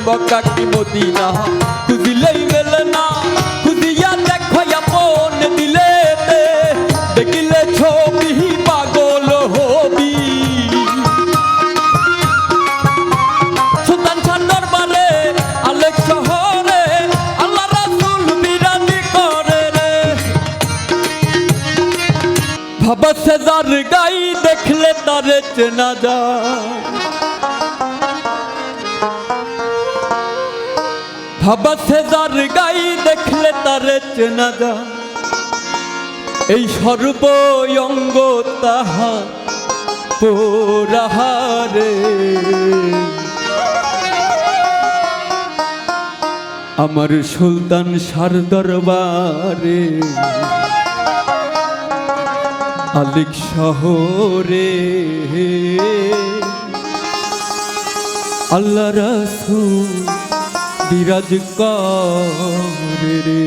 মক্কা কি মদিনা খুঁজিলেই মেলে না, খুঁজিয়া দেখো আপন দিলেতে, দেখিলে ছবি পাগল হবি। সুলতান শাহ দরবারে আলেক শহরে আল্লাহ রাসূল বিরাজি করে রে। ভাবা সেজার গাই দেখলে তারে চেনা যায়, ভাবা সেজার গাই দেখলে তারে চেনা যায়, এই সর্বঙ্গ তাহার পোরাহারে। আমার সুলতান শাহর দরবারে আলেক শহরে আল্লাহ রাসূল বিরাজ করে রে।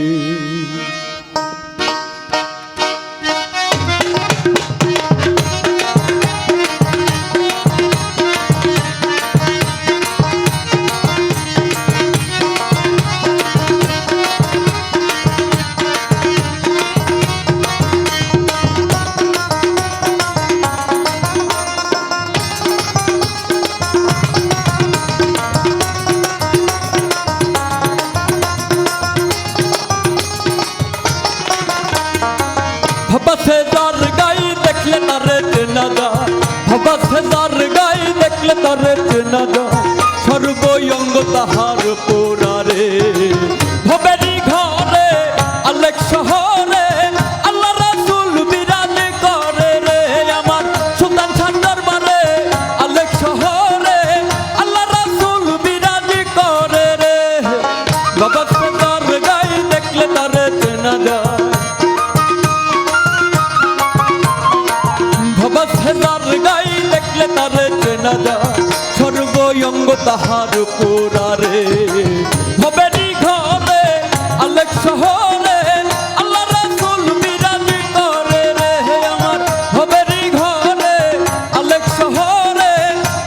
ভাবা সেজার গাই দেখলে তারে চেনা যায়, ভাবা সেজার গাই দেখলে তারে চেনা যায়, সর্বঙ্গ তাহার পোরারে। ভবেরি ঘরে আলেক শহরে আল্লাহ রাসূল বিরাজ করে রে। আমার সুলতান শাহ দরবারে আলেক শহরে আল্লাহ রাসূল বিরাজ করে রে। ভাবা সেজার গাই দেখলে তারে চেনা যায়, ভাবা সেজার গাই দেখলে তারে চেনা যায়, সর্বঙ্গ তাহার পোরারে। ভবেরি ঘরে আলেক শহরে আল্লাহ রাসূল বিরাজ করে রে। আমার ভবেরি ঘরে আলেক শহরে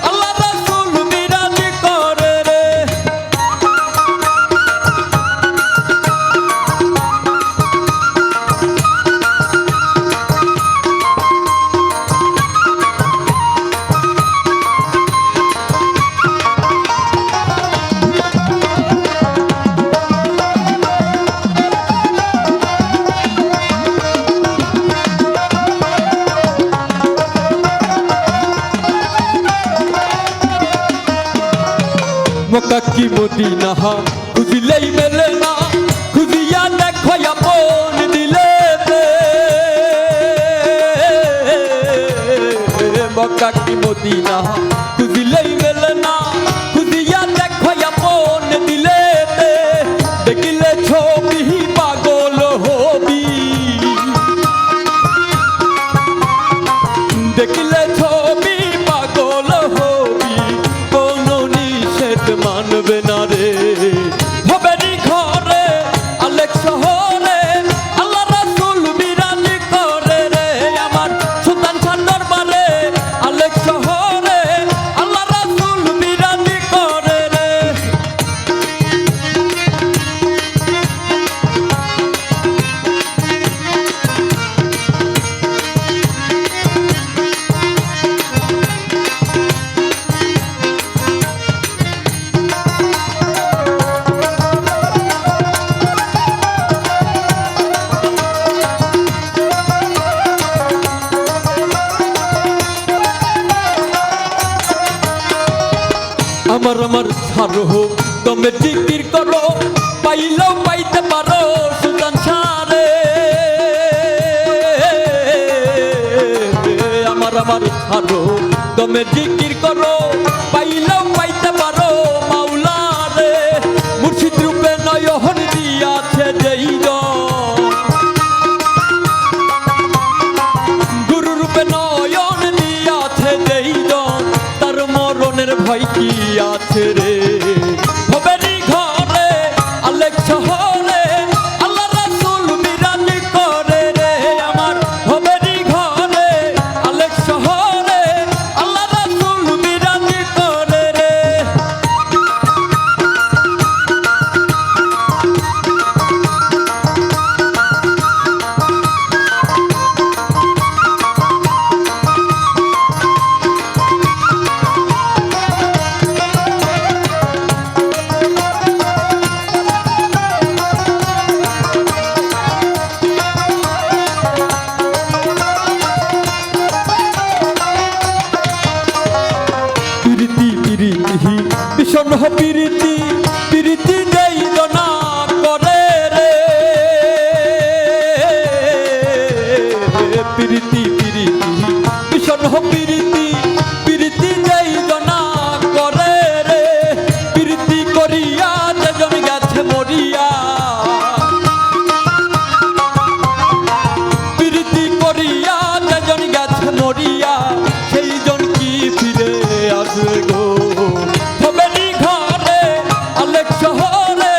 আল্লাহ রাসূল বিরাজ করে রে। মক্কা কি মদিনা খুঁজিলেই মেলে না, খুঁজিয়া দেখো আপন দিলেতে, মক্কা কি মদিনা খুঁজিলেই মেলে না, খুঁজিয়া দেখো আপন দিলেতে, দেখিলে ছবি পাগল হবি। দেখিলে ছবি পাগল হবি, কোনো নিষেধ মানবে না রে। ভবেরি ঘরে আলেক শহরে আল্লাহ রাসূল বিরাজ করে রে। আমার সুলতান শাহ দরবারে আলেক শহরে আল্লাহ রাসূল বিরাজ করে রে। আমার আমার ছাড়ো তুমি জিকির করো, পাইলেও পাইতে পারো সুলতান শাহরে। আমার আমার ছাড়ো তুমি জিকির করো, পাইলেও পাইতে পারো মাওলা রে। মুর্শিদ রূপে নয়ন দিয়াছে যেই জন, গুরু রূপে নয়ন দিয়াছে যেই জন, তার মরণের ভয় কি আছে রে। ভবেরি ঘরে আলেক শহরে আল্লাহ রাসূল বিরাজ করে রে। আমার ভবেরি ঘরে আলেক শহরে আল্লাহ রাসূল বিরাজ প্রীতি প্রীতি দেই না করে রে প্রীতি প্রীতি ভীষণ প্রীতি প্রীতি দেই না করে রে প্রীতি করিয়া যেজন গেছে মরিয়া প্রীতি করিয়া যেজন গেছে মরিয়া সেই জন কি ফিরে আসবে গো তবেনি ঘরে আলেক শহরে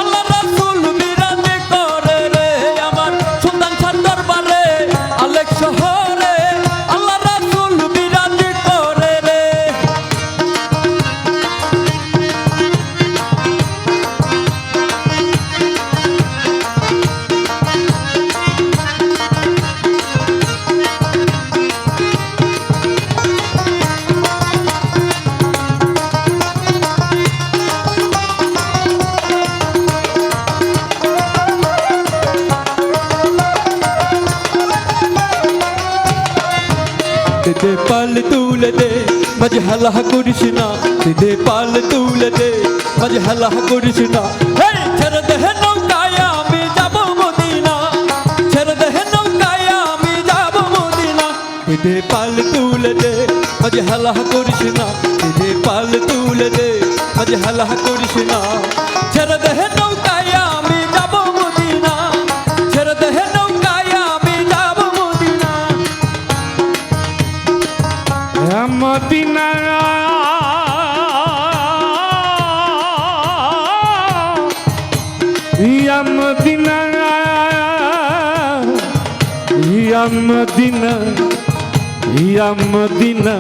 আল্লাহ রাসূল বিরাজ করে রে আমার সুলতান শাহ দরবারে আলেক শহরে আল্লাহ রাসূল বিরাজ করে রে দে পাল তুলে দে মাঝে হালা করিস না দে পাল তুলে দে মাঝে হালা করিস না ছেড়ে দে নৌকায় আমি যাব মদিনা ছেড়ে দে নৌকায় আমি যাব মদিনা দে পাল তুলে দে মাঝে হালা করিস না দে পাল তুলে দে মাঝে হালা করিস না ছেড়ে দে নৌকায় আমি যাব মদিনা ছেড়ে দে নৌকায় আমি যাব মদিনা মদিনা ইয়া মদিনা ইয়া মদিনা ইয়া মদিনা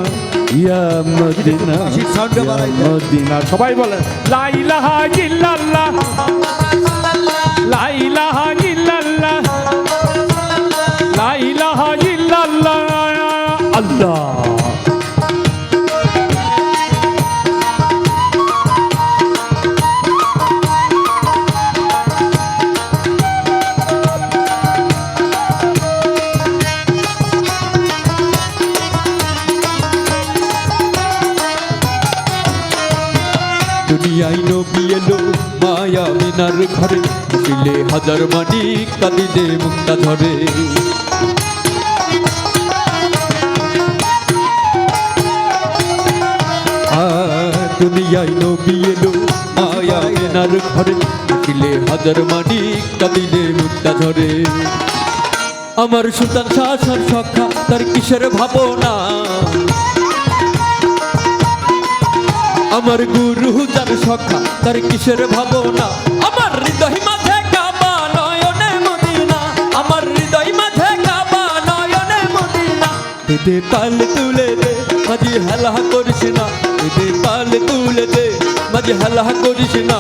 ইয়া মদিনা মদিনা সবাই বলে লা ইলাহা ইল্লাল্লাহ লা ইলাহা ইল্লাল্লাহ লা ইলাহা ইল্লাল্লাহ আল্লাহ দুনিয়ায় নবী এলো মায়া মিনার ঘরে দিলে হাজার মানি কাঁদিলে মুক্তা ধরে দুনিয়ায় নবী এলো মায়া মিনার ঘরে দিলে হাজার মানি কাঁদিলে মুক্তা ধরে আমার সুলতান শাহ সখা তার কিসের ভাবনা আমার গুরু যার সখা তার কিসের ভাবনা আমার হৃদয় মাঝে কাবা নয়নে মদিনা আমার হৃদয় মাঝে কাবা নয়নে মদিনা দে পাল তুলে দে মাঝে হালা করিস না দে পাল তুলে দে মাঝে হালা করিস না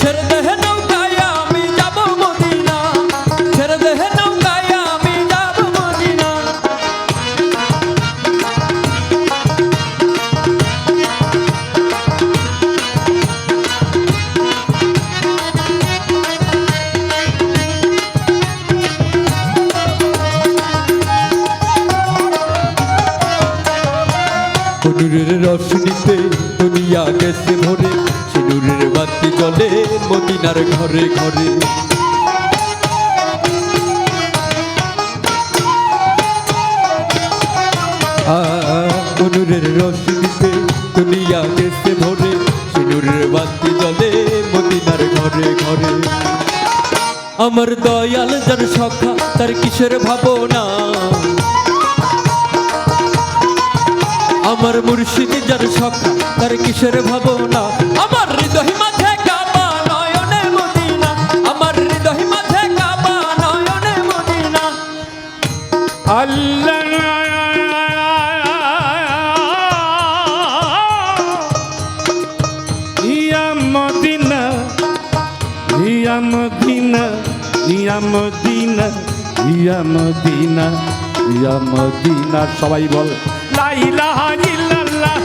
ছেড়ে দে নৌকায় আমি যাব মদিনা ছেড়ে দে নৌকায় আমি যাব মদিনা নূরের রশ্মিতে দুনিয়া গেছে ভরে সে নূরের বাতি জ্বলে মদিনার ঘরে ঘরে নূরের রশ্মিতে দুনিয়া গেছে ভরে সে নূরের বাতি জ্বলে মদিনার ঘরে ঘরে আমার দয়াল যার সখা তার কিসের ভাবনা আমার মুর্শিদ যার সখা তার কিসের ভাবনা আমার হৃদয় মাঝে কাবা নয়নে মদিনা আমার হৃদয় মাঝে কাবা নয়নে মদিনা আল্লাহ ইয়া মদিনা ইয়া মদিনা ইয়া মদিনা ইয়া মদিনা ইয়া মদিনা সবাই বল লা ইলাহা ইল্লাল্লাহ